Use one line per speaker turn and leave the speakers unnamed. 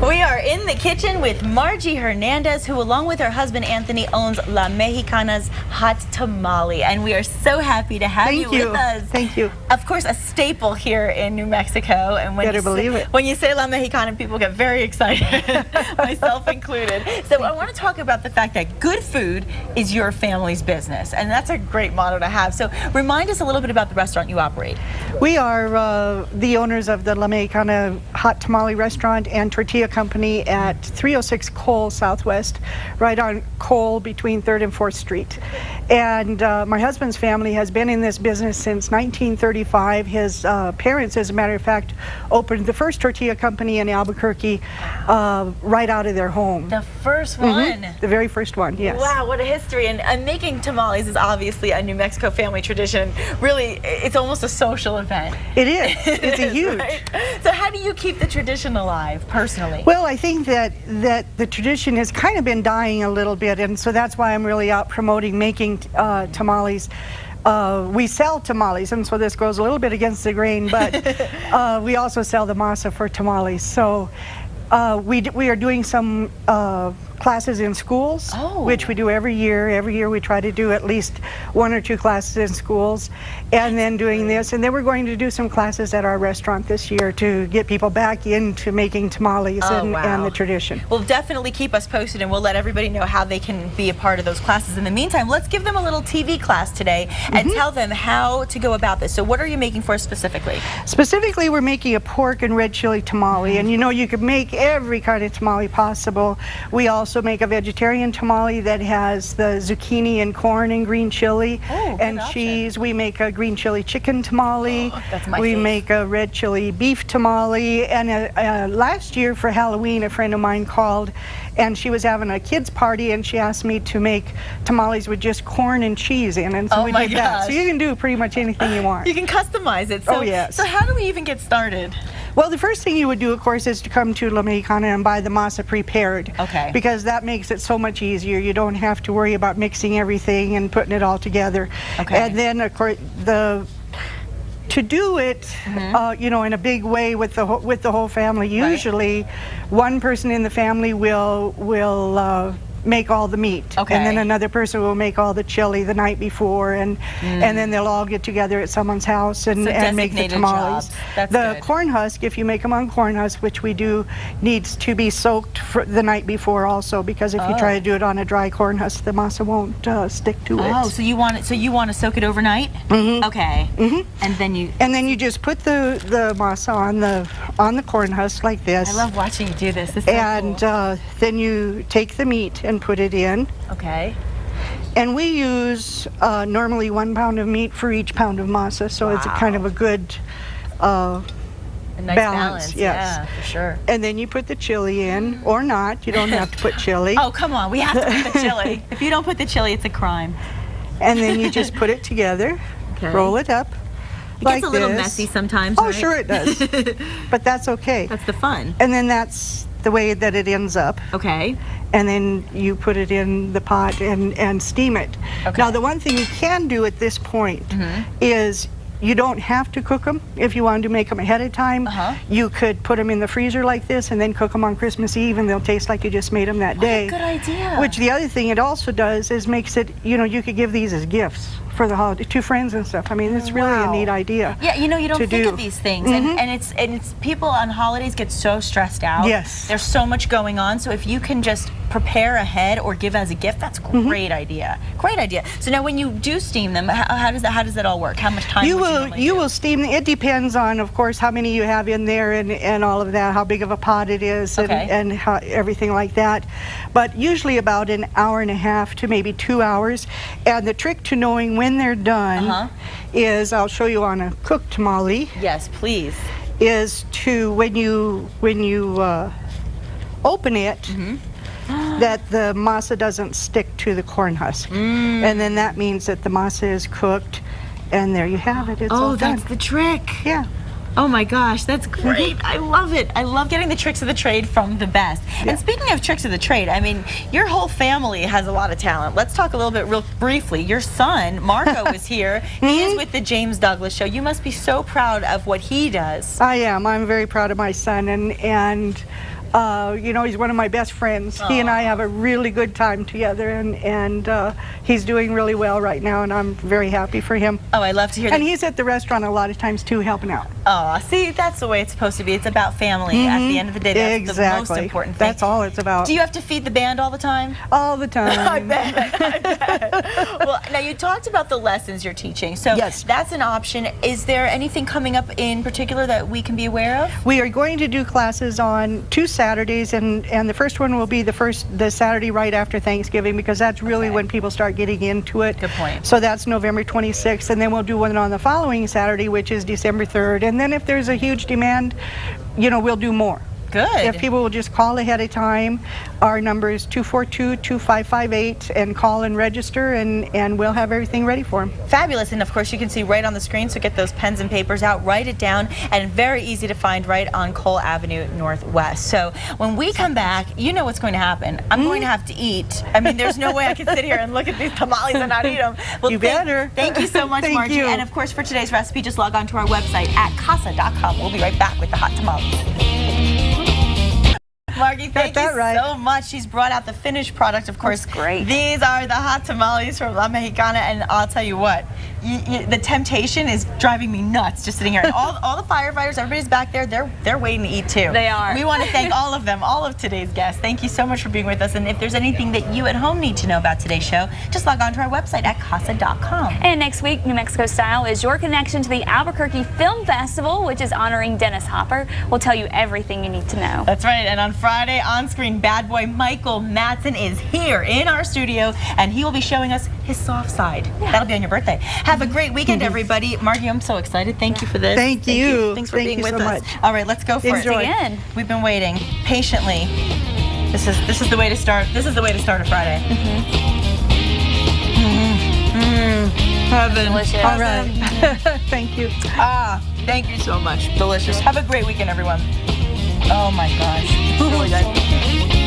We are in the kitchen with Margy Hernandez, who along with her husband Anthony owns La Mexicana's Hot Tamale, and we are so happy to have you with us.
Thank you.
Of course, a staple here in New Mexico, and when when you say La Mexicana, people get very excited, myself included. So I want to talk about the fact that good food is your family's business, and that's a great motto to have. So remind us a little bit about the restaurant you operate.
We are the owners of the La Mexicana Hot Tamale Restaurant and Tortilla Company at 306 Cole Southwest, right on Cole between 3rd and 4th Street. And my husband's family has been in this business since 1935. His parents, as a matter of fact, opened the first tortilla company in Albuquerque right out of their home.
The first one?
The very first one, yes.
Wow, what a history. And making tamales is obviously a New Mexico family tradition. Really, it's almost a social event.
It is. It's a huge.
Right? So how do you keep the tradition alive, personally?
Well, I think that the tradition has kind of been dying a little bit, and so that's why I'm really out promoting making tamales. We sell tamales, and so this goes a little bit against the grain, but we also sell the masa for tamales. So we are doing some classes in schools, which we do every year. Every year we try to do at least 1 or 2 classes in schools, and then doing this. And then we're going to do some classes at our restaurant this year to get people back into making tamales and the tradition.
Well, definitely keep us posted, and we'll let everybody know how they can be a part of those classes. In the meantime, let's give them a little TV class today and tell them how to go about this. So what are you making for us specifically?
Specifically, we're making a pork and red chili tamale, and you know you could make every kind of tamale possible. We also make a vegetarian tamale that has the zucchini and corn and green chili and cheese. We make a green chili chicken tamale. We make a red chili beef tamale. And last year for Halloween, a friend of mine called, and she was having a kids party, and she asked me to make tamales with just corn and cheese in, and so we did that. So you can do pretty much anything you want.
You can customize it. So,
yes.
So how do we even get started?
Well, the first thing you would do, of course, is to come to La Mexicana and buy the masa prepared.
Okay.
Because that makes it so much easier. You don't have to worry about mixing everything and putting it all together. Okay. And then, of course, to do it, you know, in a big way with the whole family. Usually, one person in the family will make all the meat, and then another person will make all the chili the night before, and then they'll all get together at someone's house and make the tamales. The corn husk, if you make them on corn husk, which we do, needs to be soaked for the night before also, because if you try to do it on a dry corn husk, the masa won't stick to it.
Oh, so you want it? So you want to soak it overnight? Okay. And then you just
put the masa on the corn husk like this.
I love watching you do this. This is so cool.
Then you take the meat and put it in.
Okay.
And we use normally 1 pound of meat for each pound of masa, so it's a kind of a good
a nice balance.
Yes.
Yeah, for sure.
And then you put the chili in, or not. You don't have to put chili.
Oh, come on. We have to put the chili. If you don't put the chili, it's a crime.
And then you just put it together, roll it up.
It gets a little messy sometimes,
right? Sure it does. But that's okay.
That's the fun.
And then that's the way that it ends up.
Okay.
And then you put it in the pot and steam it. Okay. Now, the one thing you can do at this point is you don't have to cook them. If you wanted to make them ahead of time, you could put them in the freezer like this and then cook them on Christmas Eve, and they'll taste like you just made them that day.
Good idea.
Which the other thing it also does is makes it, you know, you could give these as gifts for the holiday to friends and stuff. I mean, it's really a neat idea.
Yeah, you know, you don't think of these things, and it's people on holidays get so stressed out.
Yes.
There's so much going on, so if you can just prepare ahead or give as a gift, that's a great idea. Great idea. So now when you do steam them, how does that all work? How much time
you will steam them? It depends on, of course, how many you have in there and all of that, how big of a pot it is, and how, everything like that. But usually about an hour and a half to maybe 2 hours. And the trick to knowing when they're done is, I'll show you on a cooked tamale.
Yes, please.
Is to when you open it, that the masa doesn't stick to the corn husk. And then that means that the masa is cooked, and there you have it. It's all done.
That's the trick.
Yeah.
Oh my gosh, that's great. I love it. I love getting the tricks of the trade from the best. And speaking of tricks of the trade, I mean, your whole family has a lot of talent. Let's talk a little bit real briefly. Your son, Marco, is here. He is with the James Douglas Show. You must be so proud of what he does.
I am. I'm very proud of my son, and You know, he's one of my best friends. Aww. He and I have a really good time together, and he's doing really well right now, and I'm very happy for him.
Oh, I love to hear that.
And he's at the restaurant a lot of times too, helping out.
Oh, see, that's the way it's supposed to be. It's about family. At the end of the day, that's
exactly.
the most important thing.
That's all it's about.
Do you have to feed the band all the time?
All the time.
I bet. I bet. Well, now you talked about the lessons you're teaching, so
yes.
That's an option. Is there anything coming up in particular that we can be aware of?
We are going to do classes on 2 Saturdays, and the first one will be the Saturday right after Thanksgiving, because that's really when people start getting into it.
Good point.
So that's November 26th, and then we'll do one on the following Saturday, which is December 3rd, and then if there's a huge demand, you know, we'll do more.
Good.
If people will just call ahead of time, our number is 242-2558, and call and register, and we'll have everything ready for them.
Fabulous, and of course you can see right on the screen, so get those pens and papers out, write it down, and very easy to find right on Cole Avenue Northwest. So when we come back, you know what's going to happen. I'm going to have to eat. I mean, there's no way I can sit here and look at these tamales and not eat them. Well,
you better.
Thank you so much, Margy.
You.
And of course, for today's recipe, just log on to our website at casa.com. We'll be right back with the hot tamales. Margy, thank you so much. She's brought out the finished product, of course.
That's great.
These are the hot tamales from La Mexicana, and I'll tell you what, the temptation is driving me nuts just sitting here. And all the firefighters, everybody's back there, they're waiting to eat too.
They are.
We want to thank all of them, all of today's guests. Thank you so much for being with us. And if there's anything that you at home need to know about today's show, just log on to our website at casa.com.
And next week, New Mexico Style is your connection to the Albuquerque Film Festival, which is honoring Dennis Hopper. We'll tell you everything you need to know.
That's right. And on Friday, on screen, bad boy Michael Madsen is here in our studio, and he will be showing us his soft side. Yeah. That'll be on your birthday. Have a great weekend, everybody. Margy, I'm so excited. Thank you for this.
Thank you.
Thanks for being with us.
Much.
All right, let's go for it.
Again.
We've been waiting patiently. This is the way to start. This is the way to start a Friday. Heaven.
Delicious.
All right. Thank you.
Thank you so much. Delicious. Have a great weekend, everyone. Oh my gosh. Really good.